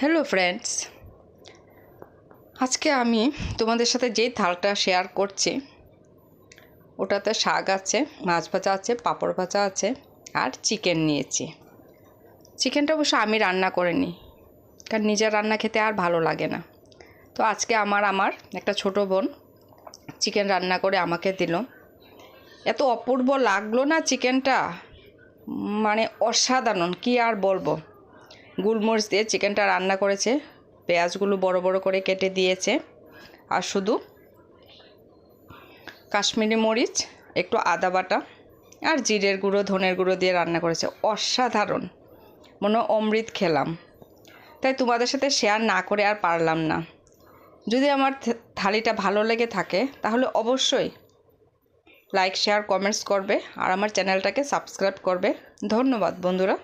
Hello friends, আজকে আমি তোমাদের সাথে যেই থালটা শেয়ার করছি ওটাতে শাক আছে, মাছ ভাজা আছে, পাঁপড় ভাজা আছে আর চিকেন নিয়েছি। চিকেনটা অবশ্য আমি রান্না করিনি, কারণ নিজের রান্না খেতে আর ভালো লাগে না। তো আজকে আমার একটা ছোট বোন চিকেন রান্না করে আমাকে দিল। এত অপূর্ব লাগলো না চিকেনটা, মানে অসাধারণ, কি আর বলবো। গোলমরিচ দিয়ে চিকেনটা রান্না করেছে, পেঁয়াজগুলো বড় বড় করে কেটে দিয়েছে, আর শুধু কাশ্মীরি মরিচ, একটু আদা বাটা আর জিরের গুঁড়ো, ধনের গুঁড়ো দিয়ে রান্না করেছে। অসাধারণ, মনে অমৃত খেলাম। তাই তোমাদের সাথে শেয়ার না করে আর পারলাম না। যদি আমার থালিটা ভালো লেগে থাকে তাহলে অবশ্যই লাইক, শেয়ার, কমেন্টস করবে আর আমার চ্যানেলটাকে সাবস্ক্রাইব করবে। ধন্যবাদ বন্ধুরা।